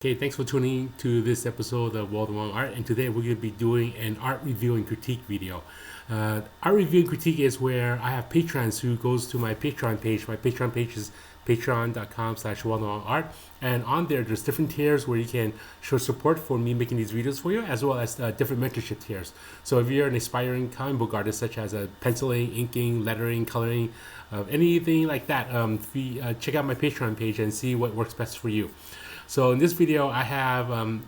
Okay, thanks for tuning to this episode of Walden Wong Art. And today we're going to be doing an art review and critique video. Art review and critique is where I have patrons who goes to my Patreon page. My Patreon page is patreon.com/WaldenWongArt. And on there's different tiers where you can show support for me making these videos for you, as well as different mentorship tiers. So if you're an aspiring comic book artist, such as penciling, inking, lettering, coloring, anything like that, check out my Patreon page and see what works best for you. So in this video, I have an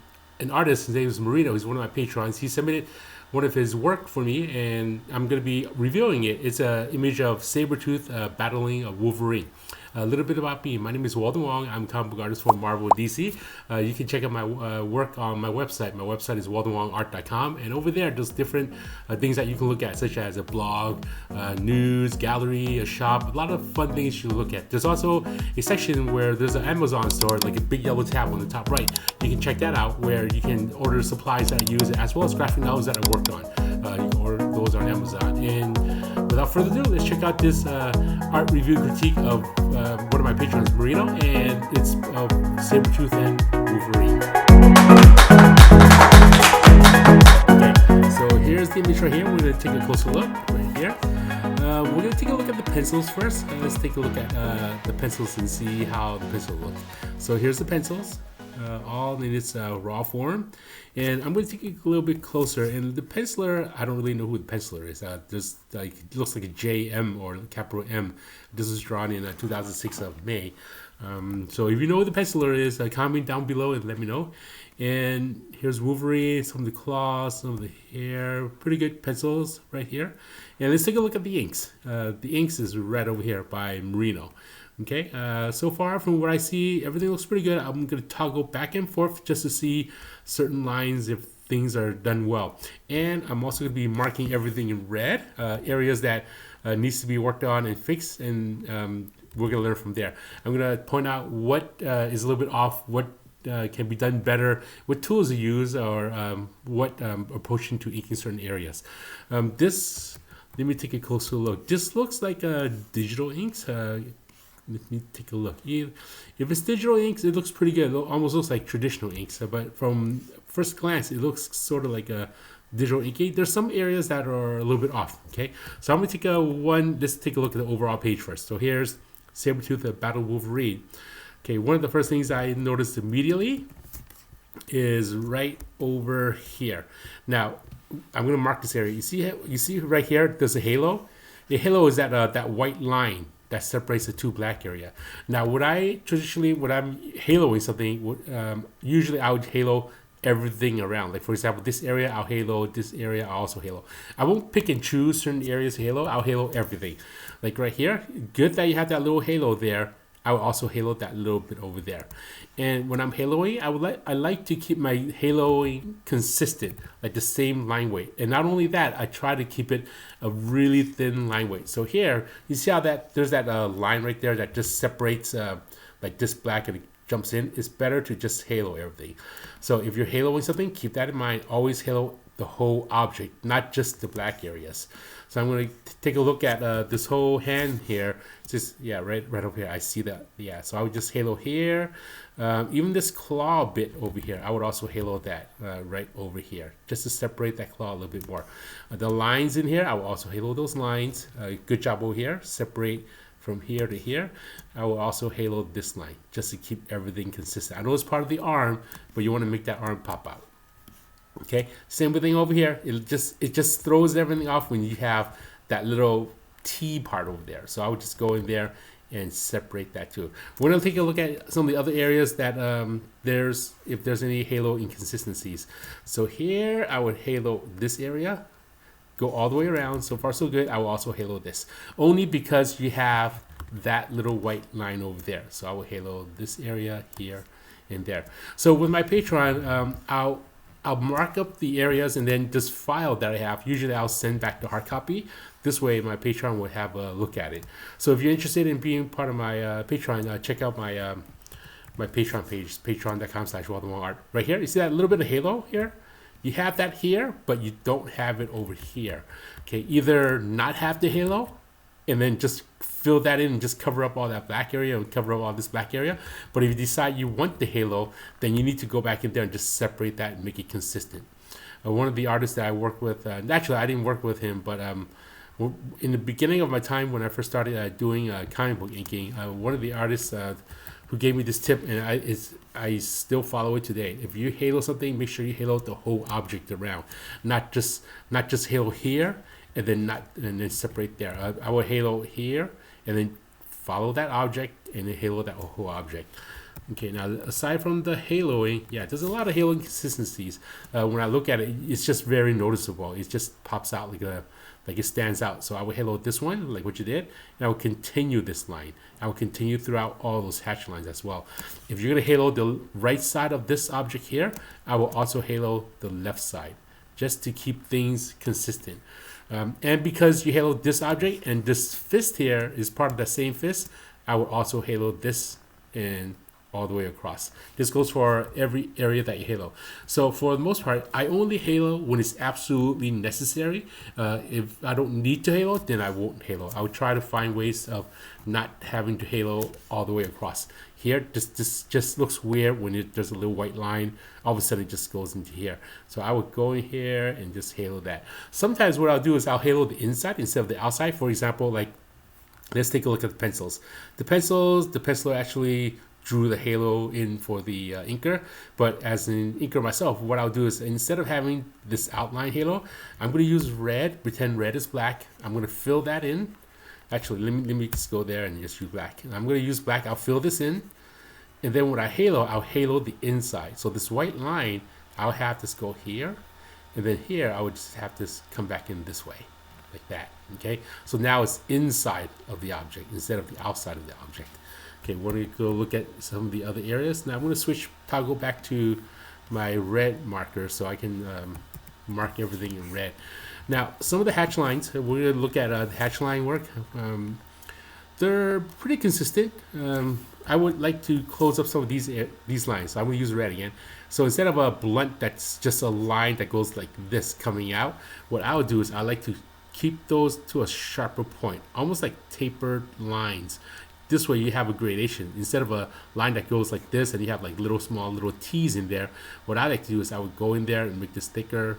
artist. His name is Marino. He's one of my patrons. He submitted one of his work for me, and I'm going to be reviewing it. It's an image of Sabretooth battling a Wolverine. A little bit about me. My name is Walden Wong. I'm a comic book artist for Marvel DC. You can check out my work on my website. My website is waldenwongart.com, and over there there's different things that you can look at, such as a blog, news, gallery, a shop, a lot of fun things you look at. There's also a section where there's an Amazon store, like a big yellow tab on the top right. You can check that out, where you can order supplies that I use, as well as graphic novels that I worked on. You can order those on Amazon. And without further ado, let's check out this art review critique of one of my patrons, Marino, and it's of Sabretooth and Wolverine. Okay, so here's the image right here. We're going to take a closer look right here. We're going to take a look at the pencils first. Let's take a look at the pencils and see how the pencil looks. So here's the pencils. All in its raw form, and I'm going to take it a little bit closer. And the penciler, I don't really know who the penciler is. There's like, it looks like a JM or capital M. This was drawn in 2006 of May. So if you know who the penciler is, comment down below and let me know. And here's Wolverine, some of the claws, some of the hair. Pretty good pencils right here. And let's take a look at the inks. The inks is right over here by Marino. Okay, so far from what I see, everything looks pretty good. I'm going to toggle back and forth just to see certain lines if things are done well. And I'm also going to be marking everything in red, areas that needs to be worked on and fixed, and we're going to learn from there. I'm going to point out what is a little bit off, what can be done better, what tools to use, or what approach into inking certain areas. Let me take a closer look. This looks like digital inks. Let me take a look. If it's digital inks, it looks pretty good. It almost looks like traditional inks, but from first glance, it looks sort of like a digital inking. There's some areas that are a little bit off. Okay, so I'm gonna take let's take a look at the overall page first. So here's Sabretooth Battle Wolverine. Okay, one of the first things I noticed immediately is right over here. Now, I'm gonna mark this area. You see right here, there's a halo. The halo is that white line that separates the two black area. Now, when I'm haloing something, usually I would halo everything around. Like, for example, this area I'll halo, this area I'll also halo. I won't pick and choose certain areas to halo. I'll halo everything. Like right here, good that you have that little halo there. I will also halo that little bit over there. And when I'm haloing, I like to keep my haloing consistent, like the same line weight. And not only that, I try to keep it a really thin line weight. So here, you see how there's that line right there that just separates like this black and it jumps in. It's better to just halo everything. So if you're haloing something, keep that in mind. Always halo the whole object, not just the black areas. So I'm going to take a look at this whole hand here. Right over here. I see that. Yeah, so I would just halo here. Even this claw bit over here, I would also halo that right over here, just to separate that claw a little bit more. The lines in here, I will also halo those lines. Good job over here. Separate from here to here. I will also halo this line, just to keep everything consistent. I know it's part of the arm, but you want to make that arm pop out. Okay, same thing over here. It just throws everything off when you have that little T part over there. So I would just go in there and separate that too. We're gonna take a look at some of the other areas that if there's any halo inconsistencies. So here I would halo this area, go all the way around. So far so good. I will also halo this, only because you have that little white line over there. So I will halo this area here and there. So with my Patreon, I'll mark up the areas, and then this file that I have, usually I'll send back the hard copy. This way my Patreon will have a look at it. So if you're interested in being part of my Patreon, check out my my Patreon page, patreon.com/WaldenWongArt. Right here, you see that little bit of halo here? You have that here, but you don't have it over here. Okay, either not have the halo and then just fill that in and just cover up all that black area and cover up all this black area. But if you decide you want the halo, then you need to go back in there and just separate that and make it consistent. One of the artists that I work with, actually I didn't work with him, but in the beginning of my time when I first started doing comic book inking, one of the artists who gave me this tip, and I still follow it today. If you halo something, make sure you halo the whole object around, not just halo here and then separate there. I will halo here and then follow that object and then halo that whole object. Okay, now aside from the haloing, yeah, there's a lot of halo inconsistencies. When I look at it, it's just very noticeable. It just pops out like it stands out. So I will halo this one, like what you did, and I will continue this line. I will continue throughout all those hatch lines as well. If you're gonna halo the right side of this object here, I will also halo the left side, just to keep things consistent. And because you halo this object and this fist here is part of the same fist, I will also halo this and all the way across. This goes for every area that you halo. So for the most part, I only halo when it's absolutely necessary. If I don't need to halo, then I won't halo. I would try to find ways of not having to halo all the way across. Here, this just looks weird when there's a little white line. All of a sudden, it just goes into here. So I would go in here and just halo that. Sometimes what I'll do is I'll halo the inside instead of the outside. For example, like, let's take a look at the pencils. The penciler actually drew the halo in for the inker, but as an inker myself, what I'll do is instead of having this outline halo, I'm going to use red, pretend red is black. I'm going to fill that in. Actually, let me just go there and just use black. And I'm going to use black. I'll fill this in, and then when I halo, I'll halo the inside. So this white line, I'll have this go here, and then here I would just have this come back in this way, like that. Okay, so now it's inside of the object instead of the outside of the object. Okay, we're going to go look at some of the other areas. Now I'm going to toggle back to my red marker so I can mark everything in red. Now, some of the hatch lines, we're going to look at the hatch line work. They're pretty consistent. I would like to close up some of these lines. So I'm going to use red again. So instead of a blunt that's just a line that goes like this coming out, what I would do is I like to keep those to a sharper point, almost like tapered lines. This way you have a gradation. Instead of a line that goes like this and you have like small little T's in there, what I like to do is I would go in there and make this thicker,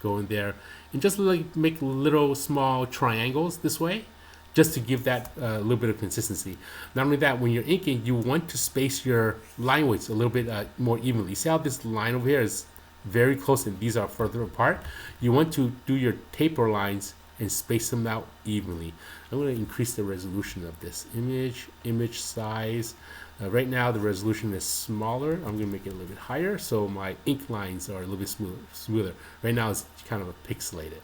go in there, and just like make little small triangles this way, just to give that a little bit of consistency. Not only that, when you're inking, you want to space your line weights a little bit more evenly. See how this line over here is very close and these are further apart? You want to do your taper lines and space them out evenly. I'm going to increase the resolution of this image size. Right now the resolution is smaller. I'm going to make it a little bit higher so my ink lines are a little bit smoother. Right now it's kind of a pixelated.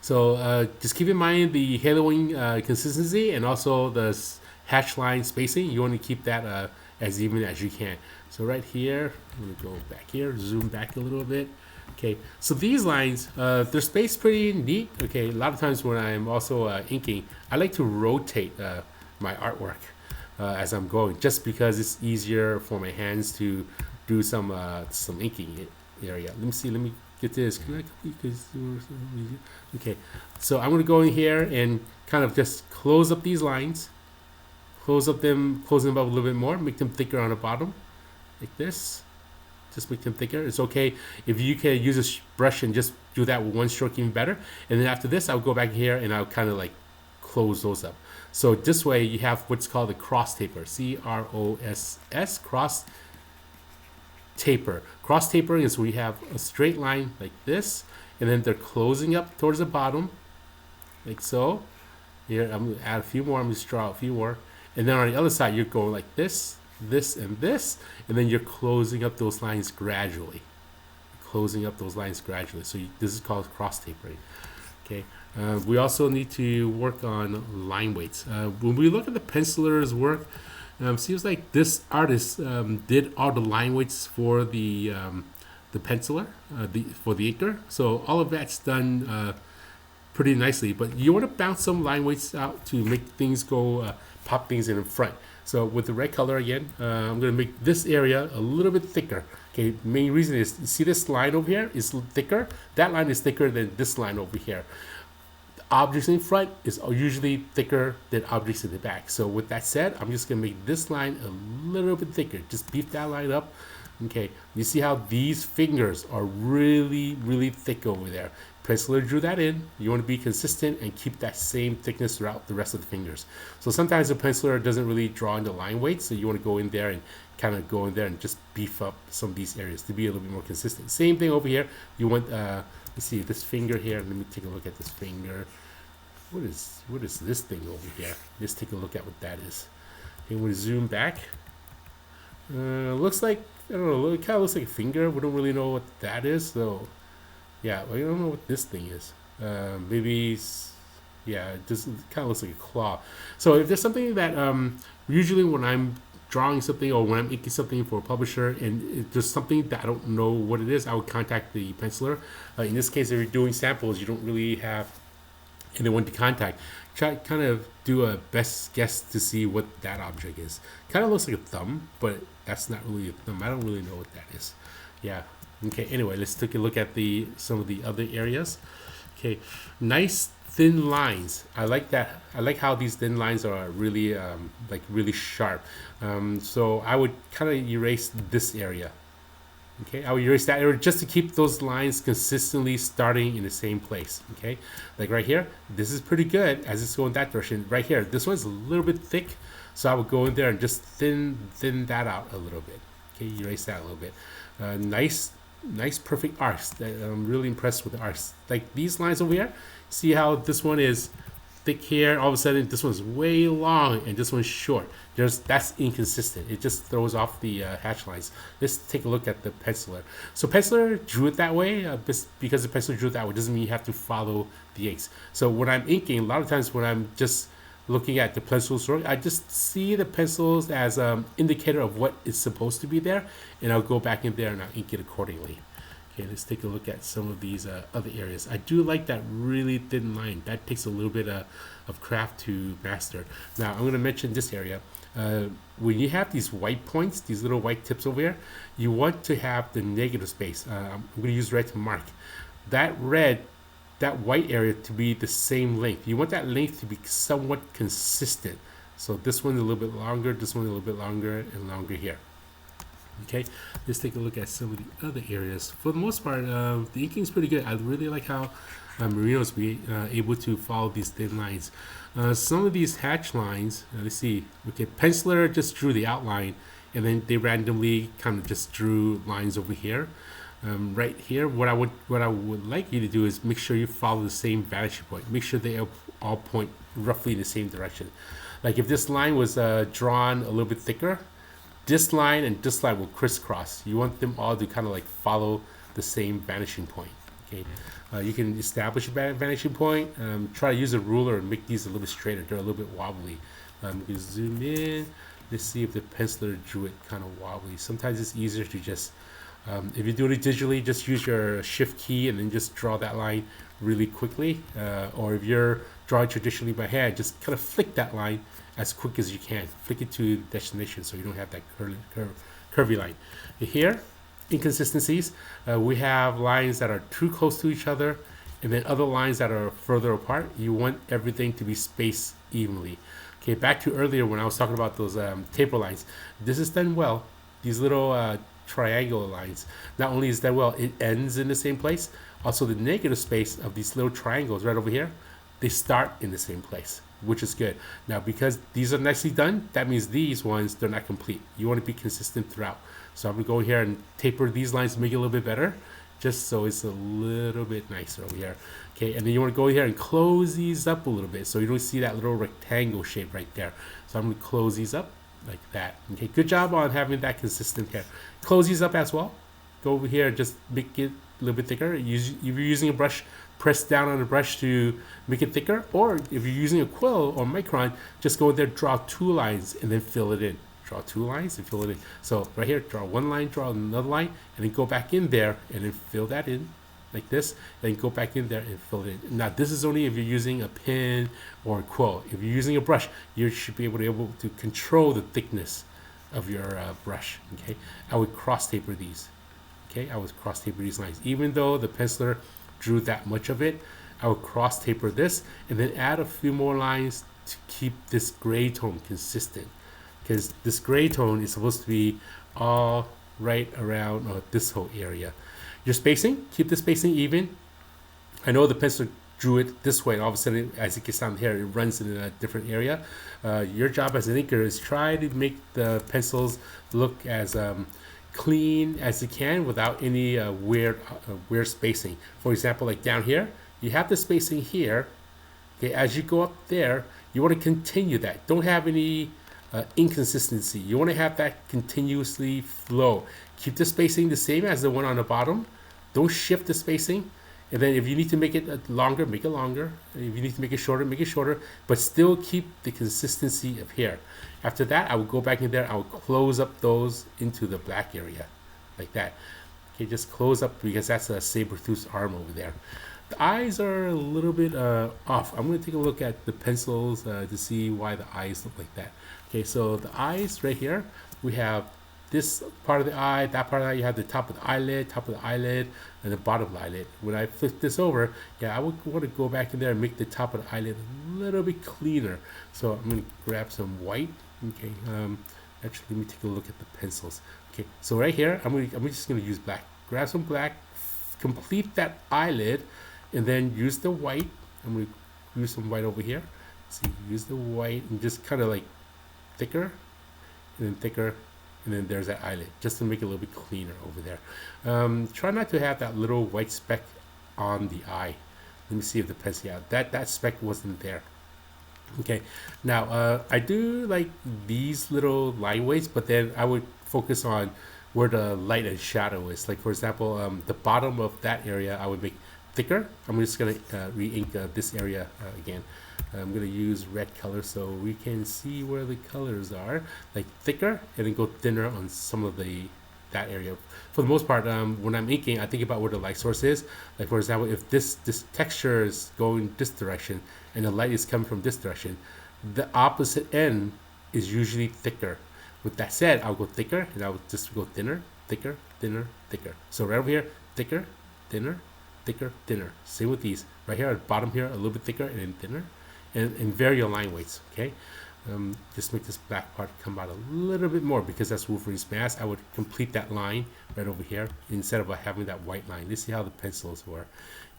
So just keep in mind the haloing consistency and also the hatch line spacing. You want to keep that as even as you can. So right here, I'm going to go back here, zoom back a little bit. Okay, so these lines, they're spaced pretty neat. Okay, a lot of times when I'm also inking, I like to rotate my artwork as I'm going, just because it's easier for my hands to do some inking area. Let me see. Let me get this. Okay, so I'm going to go in here and kind of just close up these lines, close them up a little bit more, make them thicker on the bottom, like this. Just make them thicker. It's okay if you can use a brush and just do that with one stroke even better. And then after this, I'll go back here and I'll kind of like close those up. So this way you have what's called a cross taper, C-R-O-S-S, cross taper. Cross tapering is where you have a straight line like this, and then they're closing up towards the bottom, like so. Here, I'm gonna add a few more. I'm gonna draw a few more. And then on the other side, you're going like this, this, and this, and then you're closing up those lines gradually. Closing up those lines gradually. So this is called cross tapering. Okay. We also need to work on line weights. When we look at the penciler's work, seems like this artist did all the line weights for the penciler, for the inker. So all of that's done pretty nicely. But you want to bounce some line weights out to make things go, pop things in front. So with the red color again, I'm going to make this area a little bit thicker. Okay, the main reason is, you see this line over here is thicker? That line is thicker than this line over here. objects in front is usually thicker than objects in the back. So with that said, I'm just gonna make this line a little bit thicker. Just beef that line up. Okay, you see how these fingers are really, really thick over there. Penciler drew that in. You want to be consistent and keep that same thickness throughout the rest of the fingers. So sometimes the penciler doesn't really draw in the line weight, so you want to go in there and kind of go in there and just beef up some of these areas to be a little bit more consistent. Same thing over here. You want, let's see, this finger here. Let me take a look at this finger. What is this thing over here? Let's take a look at what that is. And we zoom back. Looks like, I don't know, it kind of looks like a finger. We don't really know what that is, so yeah, I don't know what this thing is. Maybe, yeah, it just kind of looks like a claw. So if there's something that usually when I'm drawing something or when I'm inking something for a publisher and there's something that I don't know what it is, I would contact the penciler. In this case, if you're doing samples, you don't really have anyone to contact. Try kind of do a best guess to see what that object is. Kind of looks like a thumb, but that's not really a thumb. I don't really know what that is. Yeah. Okay. Anyway, let's take a look at some of the other areas. Okay. Nice thin lines. I like that. I like how these thin lines are really like really sharp. So I would kind of erase this area. Okay, I will erase that area just to keep those lines consistently starting in the same place. Okay, like right here, this is pretty good as it's going that direction. Right here, this one's a little bit thick, so I would go in there and just thin that out a little bit. Okay, erase that a little bit. Nice, perfect arcs. I'm really impressed with the arcs. Like these lines over here, see how this one is thick here, all of a sudden this one's way long and this one's short. That's inconsistent. It just throws off the hatch lines. Let's take a look at the penciler. So penciler drew it that way. Because the penciler drew it that way doesn't mean you have to follow the inks. So when I'm inking, a lot of times when I'm just looking at the pencil stroke, I just see the pencils as an indicator of what is supposed to be there, and I'll go back in there and I'll ink it accordingly. Okay, let's take a look at some of these other areas. I do like that really thin line. That takes a little bit of craft to master. Now, I'm going to mention this area. When you have these white points, these little white tips over here, you want to have the negative space. I'm going to use red to mark. That white area to be the same length. You want that length to be somewhat consistent. So this one's a little bit longer, this one a little bit longer, and longer here. Okay, let's take a look at some of the other areas. For the most part, the inking is pretty good. I really like how Merino's be able to follow these thin lines. Some of these hatch lines, let's see. Okay, penciler just drew the outline, and then they randomly kind of just drew lines over here. Right here, what I would like you to do is make sure you follow the same vanishing point. Make sure they all point roughly in the same direction. Like if this line was drawn a little bit thicker, this line and this line will crisscross. You want them all to kind of like follow the same vanishing point. Okay, you can establish a vanishing point. Try to use a ruler and make these a little bit straighter. They're a little bit wobbly. You can zoom in. Let's see if the penciler drew it kind of wobbly. Sometimes it's easier to just, if you do it digitally, just use your shift key and then just draw that line really quickly. Or if you're drawing traditionally by hand, just kind of flick that line as quick as you can. Flick it to destination so you don't have that curvy line. Here, inconsistencies. We have lines that are too close to each other and then other lines that are further apart. You want everything to be spaced evenly. Okay, back to earlier when I was talking about those taper lines. This is done well. These little triangle lines, not only is that well, it ends in the same place. Also, the negative space of these little triangles right over here, they start in the same place, which is good. Now, because these are nicely done, that means these ones, they're not complete. You want to be consistent throughout. So I'm going to go here and taper these lines to make it a little bit better, just so it's a little bit nicer over here. Okay, and then you want to go here and close these up a little bit so you don't see that little rectangle shape right there. So I'm going to close these up like that. Okay, good job on having that consistent here. Close these up as well. Go over here and just make it a little bit thicker. If you're using a brush, press down on the brush to make it thicker, or if you're using a quill or micron, just go in there, draw 2 lines and then fill it in. Draw 2 lines and fill it in. So right here, draw 1 line, draw another line, and then go back in there and then fill that in like this, then go back in there and fill it in. Now this is only if you're using a pen or a quill. If you're using a brush, you should be able to control the thickness of your brush. Okay, I would cross taper these. Okay, I would cross taper these lines. Even though the penciler drew that much of it, I would cross taper this and then add a few more lines to keep this gray tone consistent, because this gray tone is supposed to be all right around this whole area. Your spacing, keep the spacing even. I know the pencil drew it this way, and all of a sudden, as it gets down here, it runs in a different area. Your job as an inker is try to make the pencils look as clean as you can without any weird spacing. For example, like down here, you have the spacing here. Okay, as you go up there, you want to continue that. Don't have any inconsistency. You want to have that continuously flow. Keep the spacing the same as the one on the bottom. Don't shift the spacing. And then if you need to make it longer, make it longer. If you need to make it shorter, but still keep the consistency of here. After that, I will go back in there. I will close up those into the black area, like that. Okay, just close up because that's a Sabretooth's arm over there. The eyes are a little bit off. I'm going to take a look at the pencils to see why the eyes look like that. Okay, so the eyes right here, we have this part of the eye, that part of the eye. You have the top of the eyelid, and the bottom of the eyelid. When I flip this over, yeah, I would want to go back in there and make the top of the eyelid a little bit cleaner. So I'm going to grab some white. Okay, actually, let me take a look at the pencils. Okay, so right here, I'm just going to use black. Grab some black, complete that eyelid, and then use the white. I'm going to use some white over here. See, use the white and just kind of like thicker, and then thicker. And then there's that eyelid, just to make it a little bit cleaner over there. Try not to have that little white speck on the eye. Let me see if the pencil, yeah, that speck wasn't there. Okay, now I do like these little line weights, but then I would focus on where the light and shadow is. Like for example, the bottom of that area I would make thicker. I'm just gonna re-ink this area again. I'm going to use red color so we can see where the colors are, like thicker, and then go thinner on some of that area. For the most part, when I'm inking, I think about where the light source is. Like for example, if this texture is going this direction and the light is coming from this direction, the opposite end is usually thicker. With that said, I'll go thicker and I'll just go thinner, thicker, thinner, thicker. So right over here, thicker, thinner, thicker, thinner. Same with these. Right here at the bottom here, a little bit thicker and then thinner. And vary your line weights, okay? Just make this black part come out a little bit more because that's Wolverine's mask. I would complete that line right over here instead of having that white line. Let's see how the pencils were.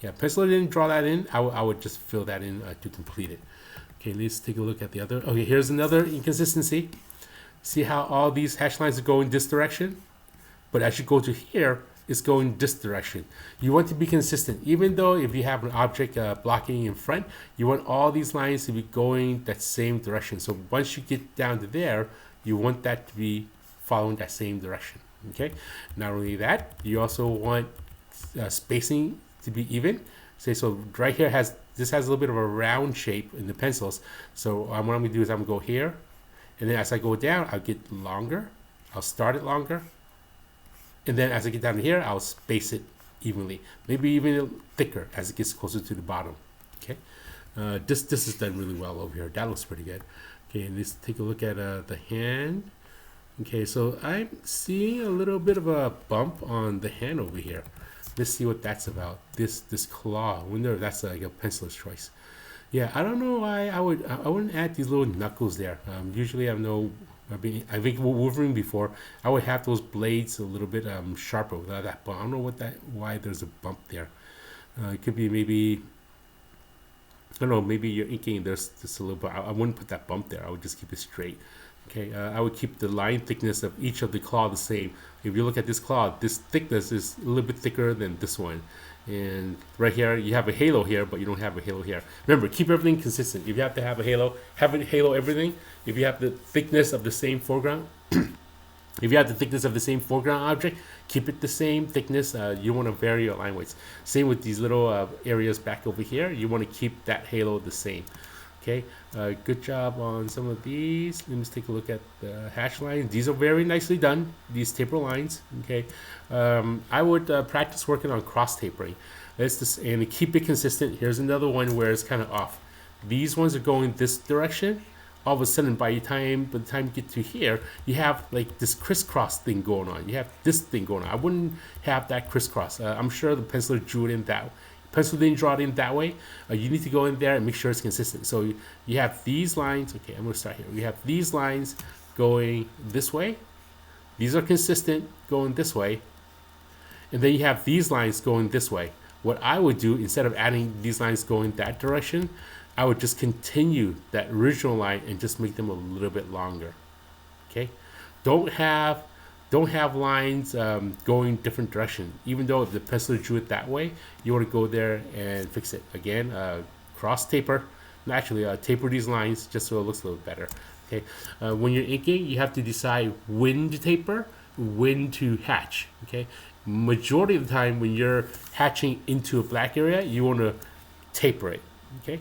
Yeah, pencil didn't draw that in. I would just fill that in to complete it. Okay, let's take a look at the other. Okay, here's another inconsistency. See how all these hash lines are going this direction? But as you go to here, it's going this direction. You want to be consistent. Even though if you have an object blocking in front, you want all these lines to be going that same direction. So once you get down to there, you want that to be following that same direction. Okay. Not only that, you also want spacing to be even. Say so right here this has a little bit of a round shape in the pencils. So what I'm going to do is I'm going to go here, and then as I go down, I'll get longer. I'll start it longer. And then as I get down here, I'll space it evenly, maybe even thicker as it gets closer to the bottom. Okay, this is done really well over here. That looks pretty good. Okay, and let's take a look at the hand. Okay, so I'm seeing a little bit of a bump on the hand over here. Let's see what that's about. This claw. I wonder if that's like a penciler's choice. Yeah, I don't know why I wouldn't add these little knuckles there. Usually I think Wolverine before, I would have those blades a little bit sharper without that bump. I don't know why there's a bump there. It could be maybe, I don't know, maybe you're inking there's just a little bit. I wouldn't put that bump there. I would just keep it straight. Okay, I would keep the line thickness of each of the claw the same. If you look at this claw, this thickness is a little bit thicker than this one. And right here, you have a halo here, but you don't have a halo here. Remember, keep everything consistent. If you have to have a halo everything. If you have the thickness of the same foreground, if you have the thickness of the same foreground object, keep it the same thickness. You want to vary your line weights. Same with these little areas back over here. You want to keep that halo the same. Okay, good job on some of these. Let me just take a look at the hash lines. These are very nicely done, these taper lines. Okay, I would practice working on cross tapering. And keep it consistent. Here's another one where it's kind of off. These ones are going this direction. All of a sudden, by the time you get to here, you have like this crisscross thing going on. You have this thing going on. I wouldn't have that crisscross. I'm sure the penciler drew it in that pencil didn't draw it in that way, you need to go in there and make sure it's consistent. So you have these lines. Okay, I'm going to start here. We have these lines going this way. These are consistent going this way. And then you have these lines going this way. What I would do, instead of adding these lines going that direction, I would just continue that original line and just make them a little bit longer. Okay, don't have lines going different direction. Even though if the pencil drew it that way, you want to go there and fix it again. Cross taper, actually taper these lines just so it looks a little better. Okay, when you're inking, you have to decide when to taper, when to hatch. Okay, majority of the time when you're hatching into a black area, you want to taper it. Okay,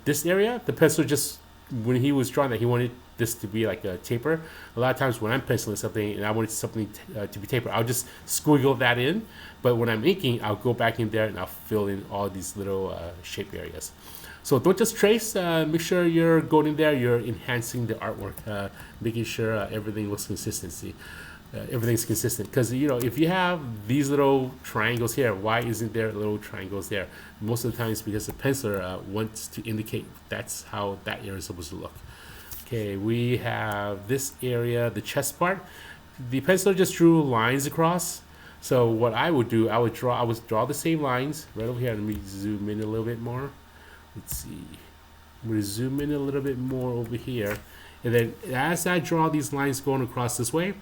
this area, the pencil just, when he was drawing that, he wanted this to be like a taper. A lot of times when I'm penciling something and I want something to be tapered, I'll just squiggle that in. But when I'm inking, I'll go back in there and I'll fill in all these little shape areas. So don't just trace, make sure you're going in there, you're enhancing the artwork, making sure everything looks consistency. Everything's consistent, because if you have these little triangles here, why isn't there little triangles there? Most of the time it's because the penciler wants to indicate that's how that area is supposed to look. Okay, we have this area, the chest part. The penciler just drew lines across. So what I would do, I would draw the same lines right over here. Let me zoom in a little bit more. Let's see. I'm going to zoom in a little bit more over here, and then as I draw these lines going across this way,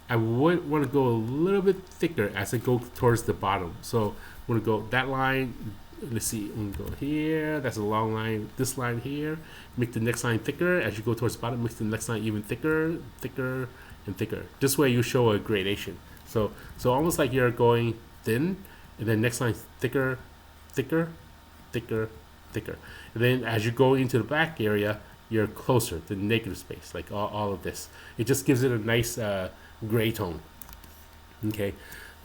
I would want to go a little bit thicker as I go towards the bottom. So I'm going to go that line. Let's see, I'm going to go here. That's a long line. This line here. Make the next line thicker. As you go towards the bottom, make the next line even thicker, thicker, and thicker. This way you show a gradation. So almost like you're going thin, and then next line thicker, thicker, thicker, thicker. And then as you go into the black area, you're closer to negative space, like all of this. It just gives it a nice gray tone. Okay,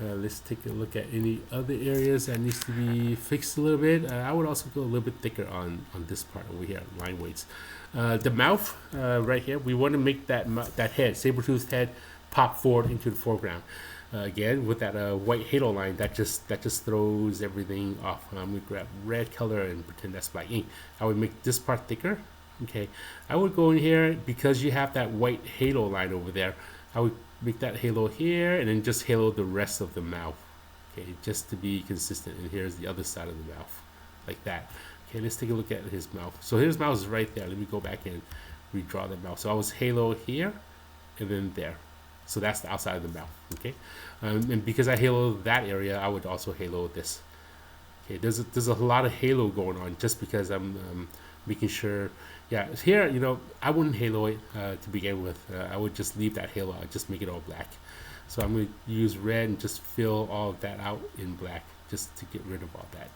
let's take a look at any other areas that needs to be fixed a little bit. I would also go a little bit thicker on this part over here, line weights. The mouth right here, we want to make that head, Sabretooth head, pop forward into the foreground. Again, with that white halo line, that just throws everything off. I'm going to grab red color and pretend that's black ink. I would make this part thicker. Okay, I would go in here, because you have that white halo line over there, I would make that halo here and then just halo the rest of the mouth. Okay, just to be consistent. And here's the other side of the mouth, like that. Okay, let's take a look at his mouth. So his mouth is right there. Let me go back and redraw the mouth. So I was halo here and then there. So that's the outside of the mouth. Okay, and because I halo that area, I would also halo this. Okay, there's a lot of halo going on just because I'm making sure. Yeah, here, I wouldn't halo it to begin with. I would just leave that halo out, just make it all black. So I'm going to use red and just fill all of that out in black, just to get rid of all that.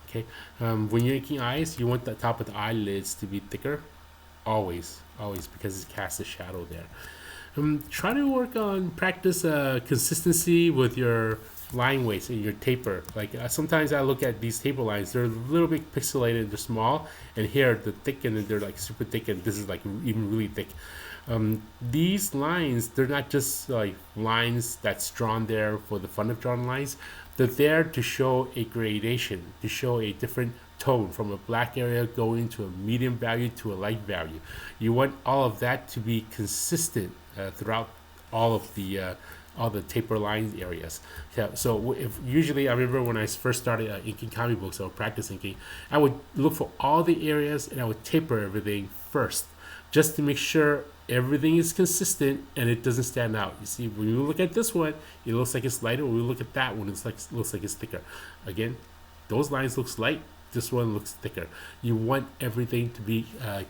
Okay, when you're inking eyes, you want the top of the eyelids to be thicker, always, because it casts a shadow there. Try to practice consistency with your line weights and your taper. Like sometimes I look at these taper lines, they're a little bit pixelated, they're small, and here they're thick and they're like super thick, and this is like even really thick. These lines, they're not just like lines that's drawn there for the fun of drawing lines. They're there to show a gradation, to show a different tone from a black area going to a medium value to a light value. You want all of that to be consistent throughout all the taper line areas. Yeah, so usually I remember when I first started inking comic books or practice inking, I would look for all the areas and I would taper everything first, just to make sure everything is consistent and it doesn't stand out. You see, when you look at this one, it looks like it's lighter. When you look at that one, looks like it's thicker. Again, those lines looks light. This one looks thicker. You want everything to be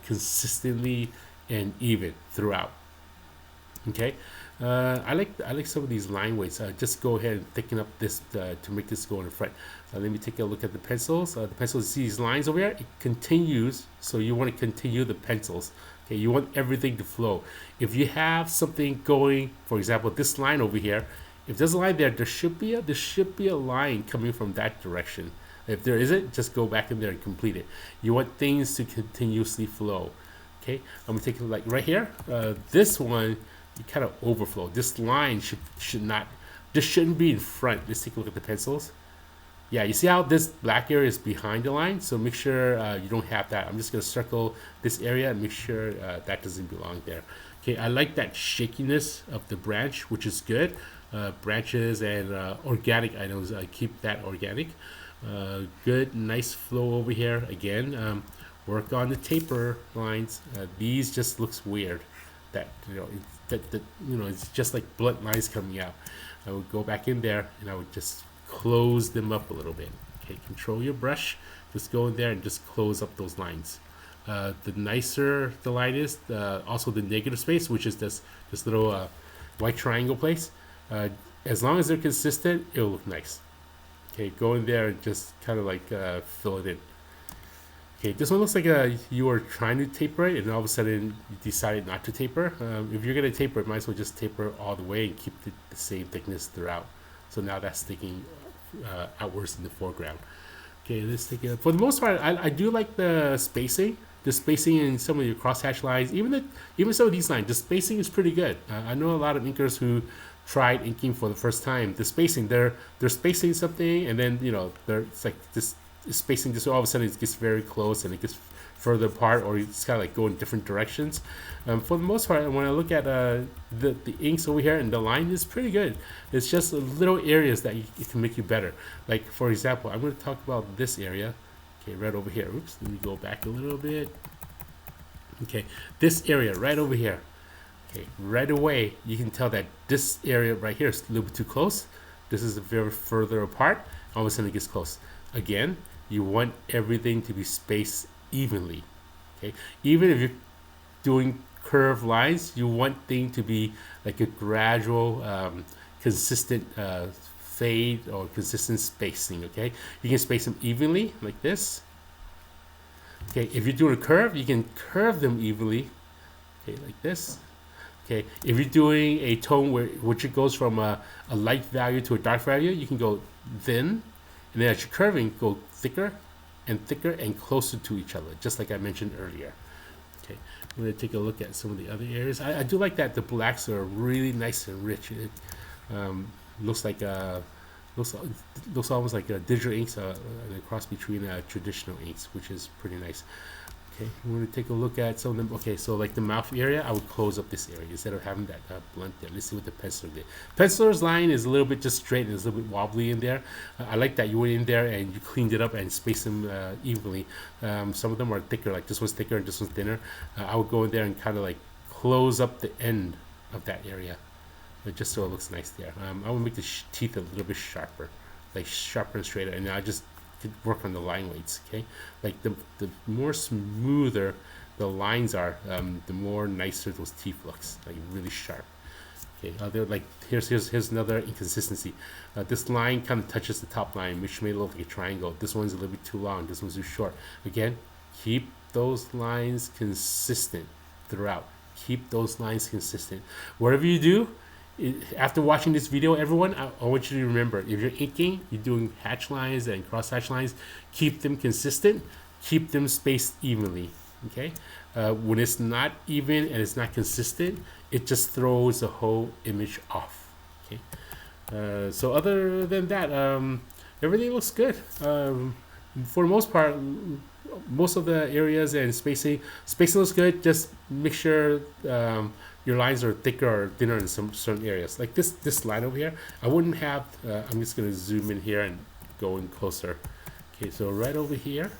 consistently and even throughout. Okay, I like some of these line weights. Just go ahead and thicken up this to make this go in the front. Let me take a look at the pencils. The pencils, see these lines over here? It continues, so you want to continue the pencils. Okay, you want everything to flow. If you have something going, for example, this line over here, if there's a line there, there should be a line coming from that direction. If there isn't, just go back in there and complete it. You want things to continuously flow. Okay, I'm gonna take it like right here. This one, you kind of overflow. This line shouldn't be in front. Let's take a look at the pencils. Yeah, you see how this black area is behind the line, so make sure you don't have that. I'm just going to circle this area and make sure that doesn't belong there. Okay, I like that shakiness of the branch, which is good. Branches and organic items, keep that organic. Good, nice flow over here. Again, work on the taper lines. These just looks weird. That it's just like blunt lines coming out. I would go back in there and I would just close them up a little bit. Okay, control your brush. Just go in there and just close up those lines. The nicer the line is, also the negative space, which is this little white triangle place. As long as they're consistent, it'll look nice. Okay, go in there and just kind of like fill it in. Okay, this one looks like you were trying to taper it, and all of a sudden you decided not to taper. If you're going to taper it, might as well just taper all the way and keep the same thickness throughout. So now that's sticking outwards in the foreground. Okay, let's take it. For the most part, I do like the spacing. The spacing in some of your crosshatch lines, even some of these lines, the spacing is pretty good. I know a lot of inkers who tried inking for the first time. The spacing, they're spacing something, and then it's like this spacing. Just all of a sudden it gets very close and it gets further apart, or it's kind of like go in different directions. For the most part, when I look at the inks over here, and the line is pretty good. It's just little areas that it can make you better. Like for example, I'm going to talk about this area. Okay, right over here. Oops, let me go back a little bit. Okay, this area right over here. Okay, right away you can tell that this area right here is a little bit too close. This is very further apart. All of a sudden it gets close. Again, you want everything to be spaced evenly. Okay, even if you're doing curved lines, you want things to be like a gradual, consistent fade or consistent spacing. Okay, you can space them evenly like this. Okay, if you're doing a curve, you can curve them evenly. Okay, like this. Okay, if you're doing a tone which it goes from a light value to a dark value, you can go thin, and then as you're curving, go thicker and closer to each other, just like I mentioned earlier. Okay, I'm going to take a look at some of the other areas. I do like that the blacks are really nice and rich. It looks like looks almost like a digital inks, a cross between traditional inks, which is pretty nice. Okay, we're going to take a look at some of them. Okay, so like the mouth area, I would close up this area instead of having that blunt there. Let's see what the penciler did. Penciler's line is a little bit just straight and it's a little bit wobbly in there. I like that you went in there and you cleaned it up and spaced them evenly. Some of them are thicker, like this one's thicker and this one's thinner. I would go in there and kind of like close up the end of that area, just so it looks nice there. I would make the teeth a little bit sharper, like sharper and straighter, and I just work on the line weights. Okay, like the more smoother the lines are, the more nicer those teeth looks, like really sharp. Okay, they're like here's another inconsistency. This line kind of touches the top line, which may look like a triangle. This one's a little bit too long, this one's too short. Again, keep those lines consistent throughout. Keep those lines consistent whatever you do. After watching this video, everyone, I want you to remember, if you're inking, you're doing hatch lines and cross hatch lines, keep them consistent, keep them spaced evenly. Okay, when it's not even and it's not consistent, it just throws the whole image off. Okay, so other than that, everything looks good. For the most part, most of the areas and spacing looks good. Just make sure your lines are thicker or thinner in some certain areas. Like this line over here, I wouldn't have. I'm just going to zoom in here and go in closer. Okay, so right over here,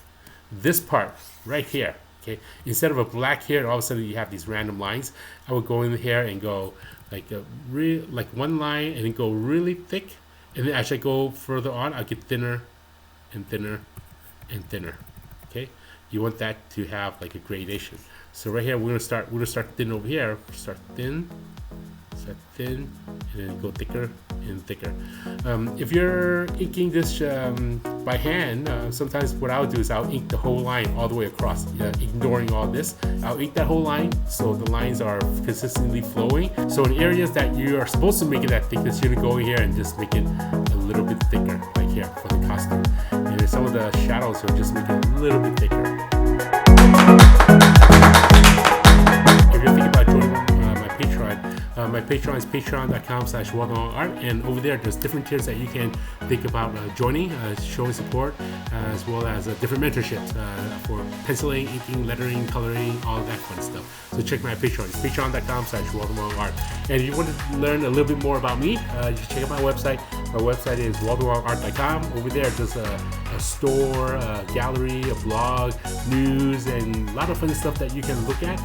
this part right here. Okay, instead of a black here, all of a sudden you have these random lines. I would go in here and go like like one line and then go really thick, and then as I go further on, I'll get thinner and thinner and thinner. Okay, you want that to have like a gradation. So right here, we're gonna start thin over here. Start thin, and then go thicker and thicker. If you're inking this by hand, sometimes what I'll do is I'll ink the whole line all the way across, ignoring all this. I'll ink that whole line so the lines are consistently flowing. So in areas that you are supposed to make it that thickness, you're gonna go in here and just make it a little bit thicker, like here for the costume. And then some of the shadows will just make it a little bit thicker. If you're thinking about joining my Patreon, My Patreon is patreon.com/WaldenWongArt, and over there there's different tiers that you can think about joining, showing support, as well as different mentorships for penciling, inking, lettering, coloring, all that fun stuff. So check my Patreon. It's patreon.com/WaldenWongArt. And if you want to learn a little bit more about me, just check out my website. My website is WaldenWongArt.com. Over there there's a store, a gallery, a blog, news, and a lot of fun stuff that you can look at.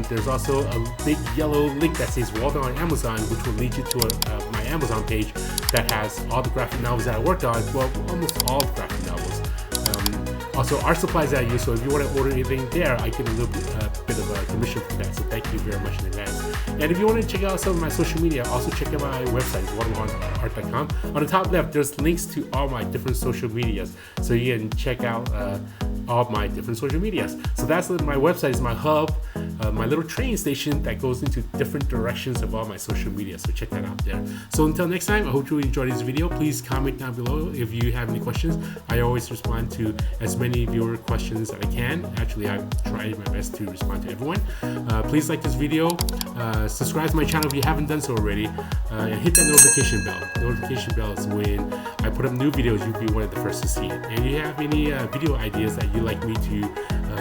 There's also a big yellow link that says Walden on Amazon, which will lead you to my Amazon page that has all the graphic novels that I worked on. Well, almost all the graphic novels. Also, art supplies that I use, so if you want to order anything there, I get a little bit of a commission for that, so thank you very much in advance. And if you want to check out some of my social media, also check out my website, WaldenWongArt.com. On the top left, there's links to all my different social medias, so you can check out all my different social medias. So that's my website, is my hub, my little train station that goes into different directions of all my social media, so check that out there. So until next time, I hope you enjoyed this video. Please comment down below if you have any questions. I always respond to as many viewer questions that I can. Actually, I've tried my best to respond to everyone. Please like this video, subscribe to my channel if you haven't done so already, and hit that notification bell. Notification bell is when I put up new videos, you'll be one of the first to see it. And if you have any video ideas that you'd like me to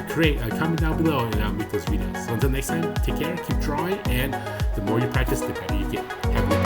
create, comment down below and I'll make those videos. So until next time, take care, keep drawing, and the more you practice, the better you get. Have a